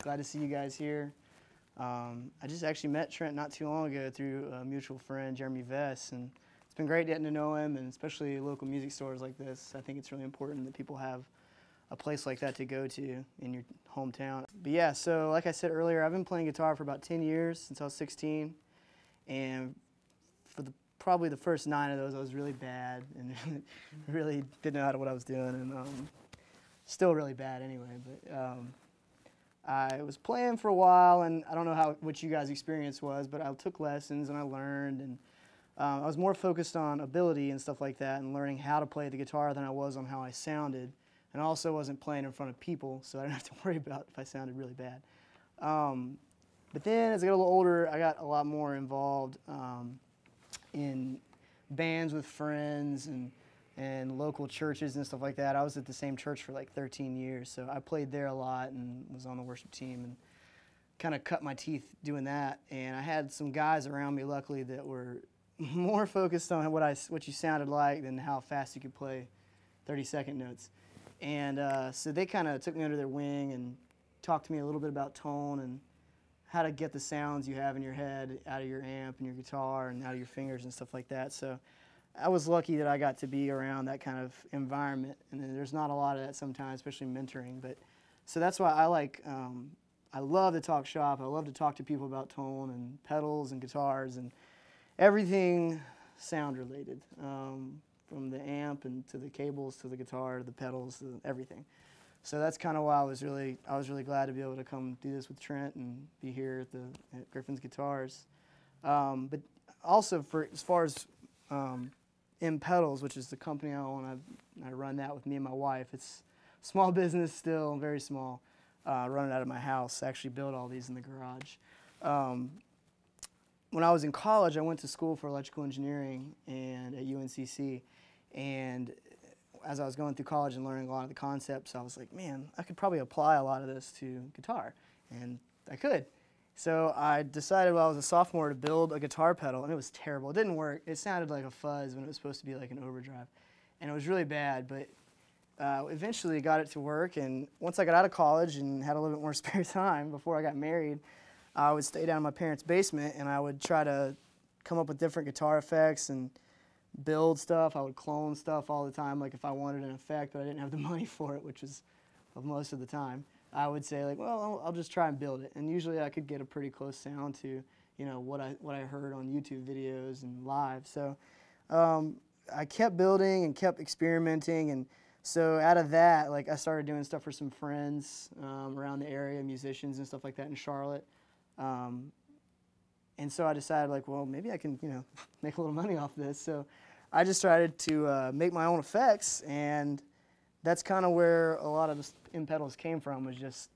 Glad to see you guys here. I just actually met Trent not too long ago through a mutual friend, Jeremy Vess, and it's been great getting to know him, and especially local music stores like this. I think it's really important that people have a place like that to go to in your hometown. But yeah, so like I said earlier, I've been playing guitar for about 10 years, since I was 16, and for probably the first 9 of those, I was really bad and really didn't know what I was doing, and still really bad anyway. But I was playing for a while, and I don't know what you guys' experience was, but I took lessons and I learned, and I was more focused on ability and stuff like that and learning how to play the guitar than I was on how I sounded. And I also wasn't playing in front of people, so I didn't have to worry about if I sounded really bad. But then as I got a little older, I got a lot more involved in bands with friends and local churches and stuff like that. I was at the same church for like 13 years, so I played there a lot and was on the worship team and kind of cut my teeth doing that. And I had some guys around me, luckily, that were more focused on what you sounded like than how fast you could play 30-second notes. And so they kind of took me under their wing and talked to me a little bit about tone and how to get the sounds you have in your head out of your amp and your guitar and out of your fingers and stuff like that. So I was lucky that I got to be around that kind of environment, and there's not a lot of that sometimes, especially mentoring. But so that's why I love to talk shop. I love to talk to people about tone and pedals and guitars and everything sound related, from the amp and to the cables to the guitar to the pedals to everything. So that's kind of why I was really glad to be able to come do this with Trent and be here at Griffin's Guitars. But also as far as M Pedals, which is the company I own, I run that with me and my wife. It's a small business still, very small. Run it out of my house. I actually built all these in the garage. When I was in college, I went to school for electrical engineering and at UNCC, and as I was going through college and learning a lot of the concepts, I was like, man, I could probably apply a lot of this to guitar, and I could. So I decided while I was a sophomore to build a guitar pedal, and it was terrible. It didn't work. It sounded like a fuzz when it was supposed to be like an overdrive, and it was really bad, but eventually got it to work. And once I got out of college and had a little bit more spare time before I got married, I would stay down in my parents' basement, and I would try to come up with different guitar effects and build stuff. I would clone stuff all the time, like if I wanted an effect but I didn't have the money for it, which is most of the time. I would say, like, well, I'll just try and build it, and usually I could get a pretty close sound to, you know, what I heard on YouTube videos and live. So I kept building and kept experimenting, and so out of that, like, I started doing stuff for some friends around the area, musicians and stuff like that in Charlotte. And so I decided, like, well, maybe I can, you know, make a little money off this. So I just started to make my own effects, and that's kind of where a lot of the M Pedals came from, was just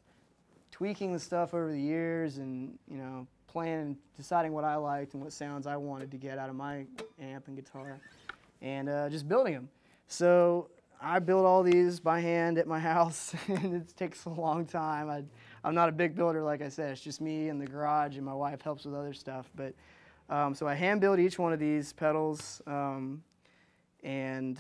tweaking the stuff over the years and, you know, playing and deciding what I liked and what sounds I wanted to get out of my amp and guitar, and just building them. So I build all these by hand at my house, and it takes a long time. I'm not a big builder, like I said. It's just me in the garage, and my wife helps with other stuff. But so I hand build each one of these pedals, and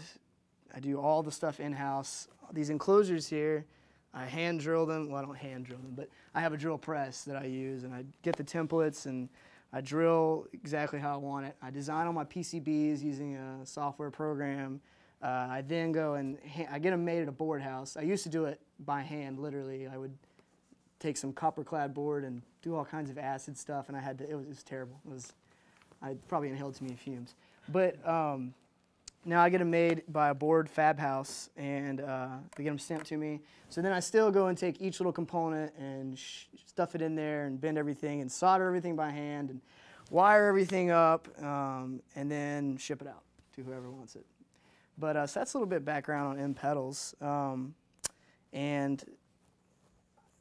I do all the stuff in-house. These enclosures here, I hand drill them. Well, I don't hand drill them, but I have a drill press that I use, and I get the templates, and I drill exactly how I want it. I design all my PCBs using a software program. I then go and I get them made at a board house. I used to do it by hand, literally. I would take some copper-clad board and do all kinds of acid stuff, and it was terrible. I probably inhaled too many fumes. But now I get them made by a board fab house, and they get them sent to me. So then I still go and take each little component and stuff it in there and bend everything and solder everything by hand and wire everything up, and then ship it out to whoever wants it. But so that's a little bit background on M Pedals. And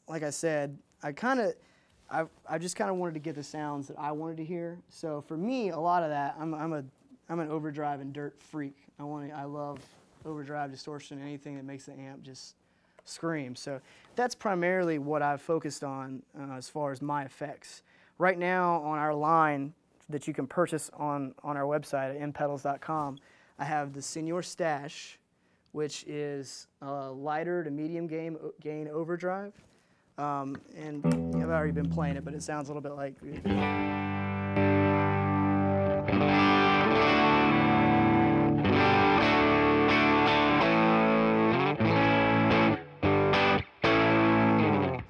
like I said, I just kind of wanted to get the sounds that I wanted to hear. So for me, a lot of that, I'm an overdrive and dirt freak. I love overdrive, distortion, anything that makes the amp just scream. So that's primarily what I've focused on as far as my effects. Right now on our line that you can purchase on our website at mpedals.com, I have the Senior Stash, which is a lighter to medium gain overdrive. And I've already been playing it, but it sounds a little bit like.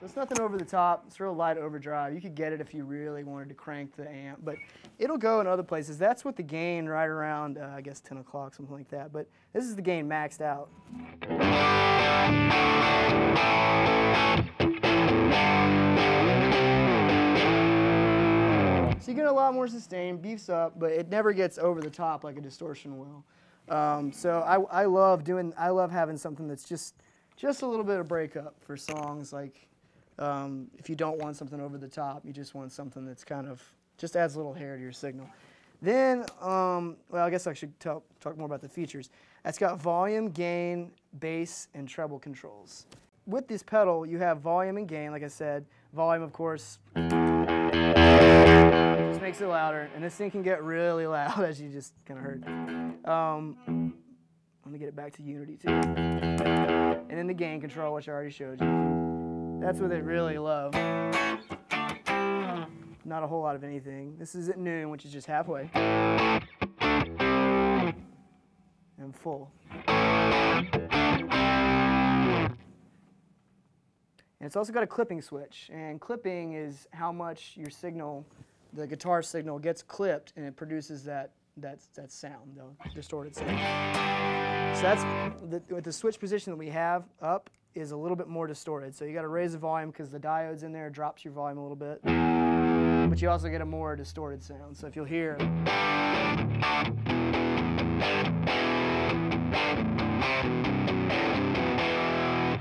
It's nothing over the top. It's real light overdrive. You could get it if you really wanted to crank the amp, but it'll go in other places. That's what the gain right around, I guess 10 o'clock, something like that. But this is the gain maxed out. So you get a lot more sustain, beefs up, but it never gets over the top like a distortion will. So I love having something that's just a little bit of breakup for songs like. If you don't want something over the top, you just want something that's kind of, just adds a little hair to your signal. Then, well, I guess I should talk more about the features. It's got volume, gain, bass, and treble controls. With this pedal, you have volume and gain, like I said. Volume, of course, just makes it louder, and this thing can get really loud, as you just kind of heard. Let me get it back to unity, too. And then the gain control, which I already showed you. That's what they really love. Not a whole lot of anything. This is at noon, which is just halfway. And full. And it's also got a clipping switch. And clipping is how much your signal, the guitar signal, gets clipped, and it produces that sound, the distorted sound. So that's with the switch position that we have up is a little bit more distorted. So you got to raise the volume because the diode's in there, drops your volume a little bit. But you also get a more distorted sound. So if you'll hear, you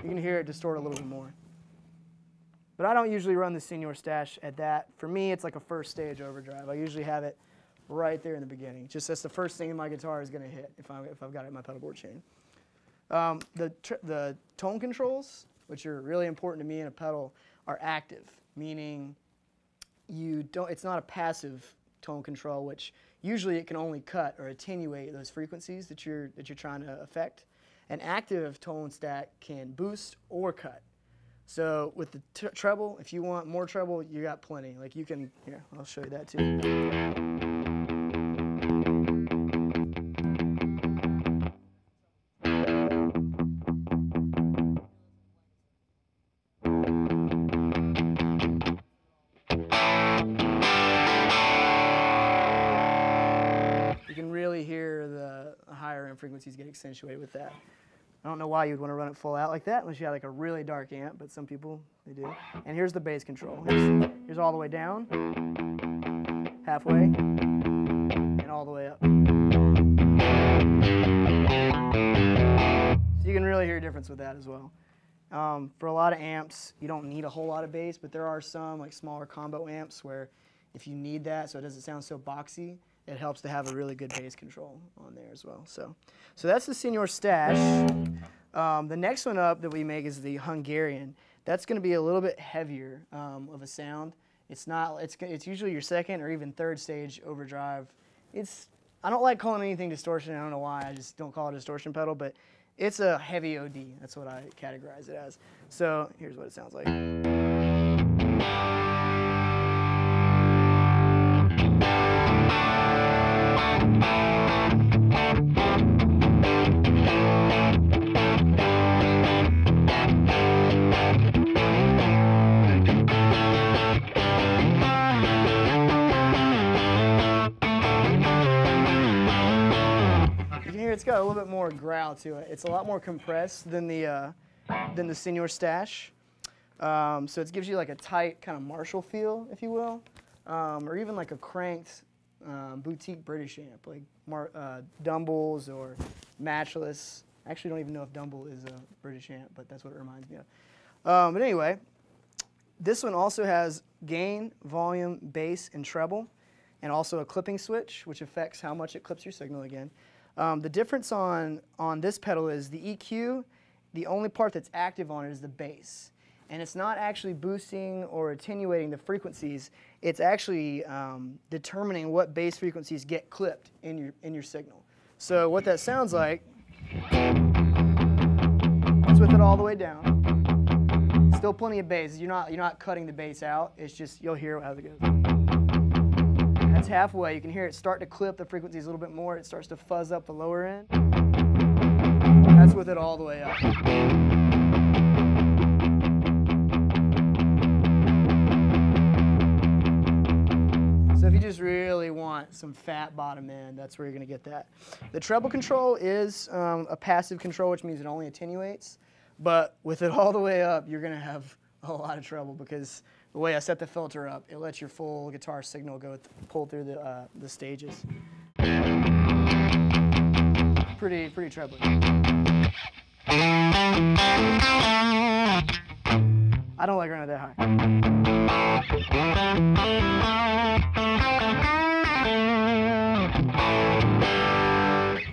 can hear it distort a little bit more. But I don't usually run the Senior Stash at that. For me, it's like a first stage overdrive. I usually have it right there in the beginning. Just that's the first thing my guitar is going to hit if I've got it in my pedal board chain. The tone controls, which are really important to me in a pedal, are active, meaning it's not a passive tone control, which usually it can only cut or attenuate those frequencies that you're trying to affect. An active tone stack can boost or cut. So with the treble, if you want more treble, you got plenty. Like you can, here, I'll show you that too. You can really hear the higher end frequencies get accentuated with that. I don't know why you'd want to run it full out like that unless you had like a really dark amp, but some people, they do. And here's the bass control. Here's all the way down, halfway, and all the way up. So you can really hear a difference with that as well. For a lot of amps, you don't need a whole lot of bass, but there are some like smaller combo amps where if you need that so it doesn't sound so boxy, it helps to have a really good bass control on there as well. So that's the Senior Stash. The next one up that we make is the Hungarian. That's going to be a little bit heavier of a sound. It's usually your second or even third stage overdrive. I don't like calling anything distortion. I don't know why. I just don't call it a distortion pedal, but it's a heavy OD. That's what I categorize it as. So here's what it sounds like. It's got a little bit more growl to it. It's a lot more compressed than the Senior Stash. So it gives you like a tight kind of Marshall feel, if you will, or even like a cranked boutique British amp, like Dumbles or Matchless. I actually don't even know if Dumble is a British amp, but that's what it reminds me of. But anyway, this one also has gain, volume, bass, and treble, and also a clipping switch, which affects how much it clips your signal again. The difference on this pedal is the EQ, the only part that's active on it is the bass. And it's not actually boosting or attenuating the frequencies. It's actually determining what bass frequencies get clipped in your signal. So what that sounds like is with it all the way down. Still plenty of bass. You're not cutting the bass out. It's just you'll hear how it goes. That's halfway. You can hear it start to clip the frequencies a little bit more. It starts to fuzz up the lower end. That's with it all the way up. So if you just really want some fat bottom end, that's where you're going to get that. The treble control is a passive control, which means it only attenuates. But with it all the way up, you're going to have a lot of trouble because the way I set the filter up, it lets your full guitar signal pull through the stages. Pretty trebly. I don't like running that high.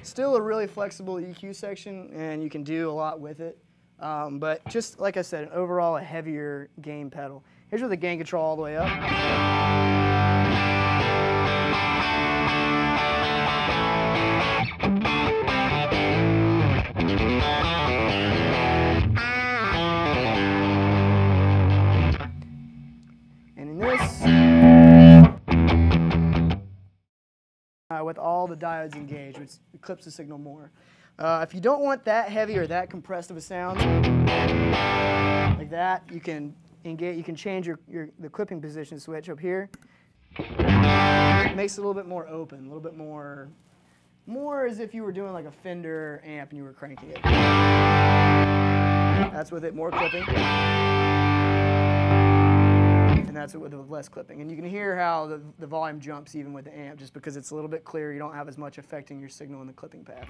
Still a really flexible EQ section, and you can do a lot with it. But just like I said, overall a heavier gain pedal. Here's with the gain control all the way up. And in this, with all the diodes engaged, which clips the signal more. If you don't want that heavy or that compressed of a sound, like that, you can engage. You can change the clipping position switch up here. It makes it a little bit more open, a little bit more as if you were doing like a Fender amp and you were cranking it. That's with it, more clipping. And that's with less clipping. And you can hear how the volume jumps even with the amp, just because it's a little bit clearer. You don't have as much affecting your signal in the clipping path.